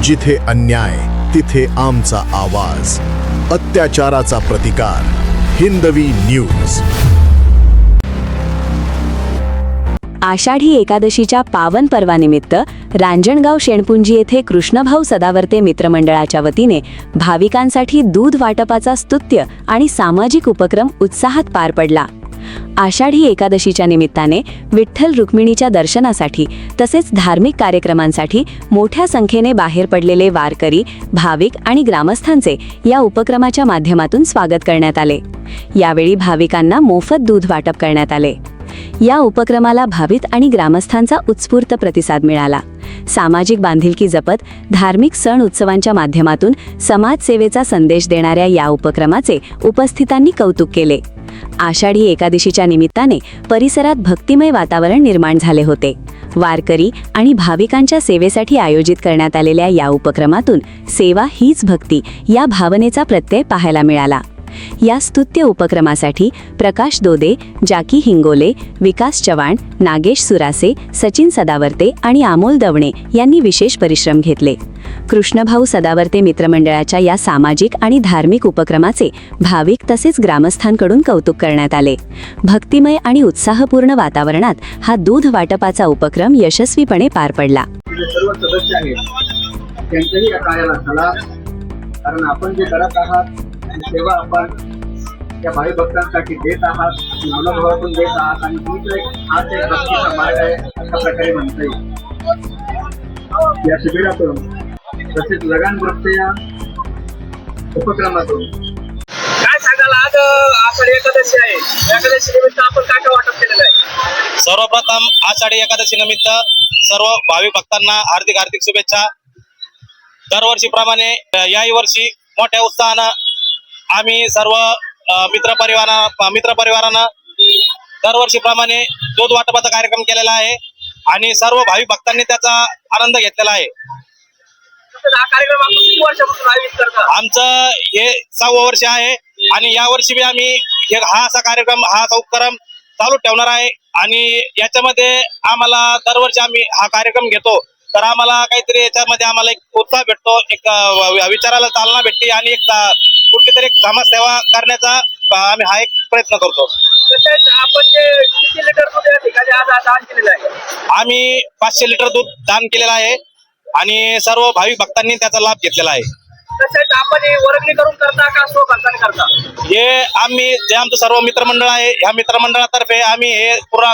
जिथे अन्याय तिथे आमचा आवाज, अत्याचाराचा प्रतिकार. हिंदवी न्यूज. आषाढी एकादशीच्या पावन पर्वानिमित्त रांजणगाव शेणपुंजी येथे कृष्णभाऊ सदावर्ते मित्रमंडळाच्या वतीने भाविकांसाठी दूध वाटपाचा स्तुत्य आणि सामाजिक उपक्रम उत्साहात पार पडला. आषाढी एकादशीच्या निमित्ताने विठ्ठल रुक्मिणीच्या दर्शनासाठी तसेच धार्मिक कार्यक्रमांसाठी मोठ्या संख्येने बाहेर पडलेले वारकरी, भाविक आणि ग्रामस्थांचे या उपक्रमाच्या माध्यमातून स्वागत करण्यात आले. यावेळी भाविकांना मोफत दूध वाटप करण्यात आले. या उपक्रमाला भाविक आणि ग्रामस्थांचा उत्स्फूर्त प्रतिसाद मिळाला. सामाजिक बांधिलकी जपत धार्मिक सण उत्सवांच्या माध्यमातून समाजसेवेचा संदेश देणाऱ्या या उपक्रमाचे उपस्थितांनी कौतुक केले. आषाढी एकादशीच्या निमित्ताने परिसरात भक्तिमय वातावरण निर्माण झाले होते. वारकरी आणि भाविकांच्या सेवेसाठी आयोजित करण्यात आलेल्या या उपक्रमातून सेवा हीच भक्ती या भावनेचा प्रत्यय पाहायला मिळाला. या स्तुत्य उपक्रमासाठी प्रकाश दोदे, जाकी हिंगोले, विकास चव्हाण, नागेश सुरासे, सचिन सदावर्ते आणि अमोल दवणे यांनी विशेष परिश्रम घेतले. कृष्णभाऊ सदावर्ते मित्रमंडळाच्या या सामाजिक आणि धार्मिक उपक्रमाचे भाविक तसेच ग्रामस्थांकडून कौतुक करण्यात आले. भक्तिमय आणि उत्साहपूर्ण वातावरणात हा दूध वाटपाचा उपक्रम यशस्वीपणे पार पडला. सर्व सदस्य आहेत त्यांच्याही या कार्याला चला, कारण आपण जे करत आहात सेवा आपण त्या भावी भक्तांसाठी देत आहात, मनोभावातून देत आहात आणि तुमचा हाच एक भक्तीचा मार्ग आहे अशा प्रकारे म्हणता येईल. या शिबिरातून तसेच लगान वृत्त या उपक्रमातून काय सांगाल? आज आषाढी एकादशी आहे, एकादशी निमित्त आपण काय काय वाटप केलेलं आहे? सर्वप्रथम आषाढी एकादशी निमित्त सर्व भाविक भक्तांना हार्दिक शुभेच्छा. दरवर्षीप्रमाणे याही वर्षी मोठ्या उत्साहानं आम्ही सर्व मित्रपरिवारानं दरवर्षीप्रमाणे दूध वाटपाचा कार्यक्रम केलेला आहे आणि सर्व भाविक भक्तांनी त्याचा आनंद घेतलेला आहे. हा कार्यक्रम आपण किती वर्षापासून आयोजित करता? आमचं हे 6वं वर्ष आहे आणि या वर्षी बी आम्ही हा असा उपक्रम चालू ठेवणार आहे आणि याच्यामध्ये आम्हाला दरवर्षी आम्ही हा कार्यक्रम घेतो तर आम्हाला काहीतरी याच्यामध्ये आम्हाला एक उत्साह भेटतो, एक विचाराला चालना भेटते आणि एक कुठली तरी समाजसेवा करण्याचा आम्ही हा एक प्रयत्न करतो. तसेच आपण जे किती लिटर दूध या ठिकाणी आज दान केलेलं आहे? आम्ही 500 लिटर दूध दान केलेलं आहे आणि सर्व भाविक भक्तांनी त्याचा लाभ घेतलेला आहे. तसेच आपण हे वर्गणी करून करता का स्वखर्चाने करता? हे आम्ही जे आमचं सर्व मित्रमंडळ आहे या मित्रमंडळातर्फे आम्ही हे पूर्ण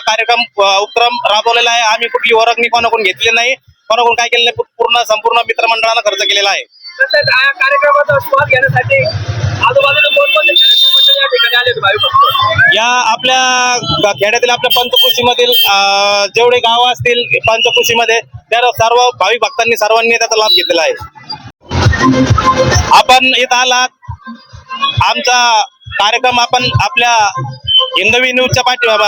उपक्रम राबवलेला आहे. आम्ही कुठली वर्गणी कोणाकडून घेतली नाही, कोणाकडून काय केलं नाही, संपूर्ण मित्रमंडळानं खर्च केलेला आहे. तसेच या कार्यक्रमाचा स्वाद घेण्यासाठी आजूबाजूला कोणकोणते या ठिकाणी आले भाविक भक्त? या आपल्या खेड्यातील आपल्या पंचकृषीमधील जेवढे गावं असतील पंचकृषीमध्ये त्या सर्व भाविक भक्तांनी सर्वांनी त्याचा लाभ घेतलेला आहे. आपण इथं आलात, आमचा कार्यक्रम आपण आपल्या हिंदवी न्यूजच्या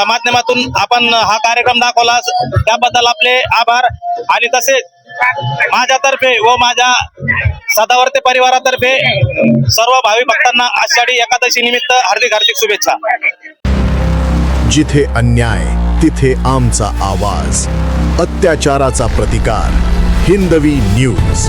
माध्यमातून आपण हा कार्यक्रम दाखवला त्याबद्दल आपले आभार. आणि तसेच माझ्यातर्फे व माझ्या सदावर्ते परिवारातर्फे सर्व भाविक भक्तांना आषाढी एकादशी निमित्त हार्दिक शुभेच्छा. जिथे अन्याय तिथे आमचा आवाज, अत्याचाराचा प्रतिकार. हिंदवी न्यूज.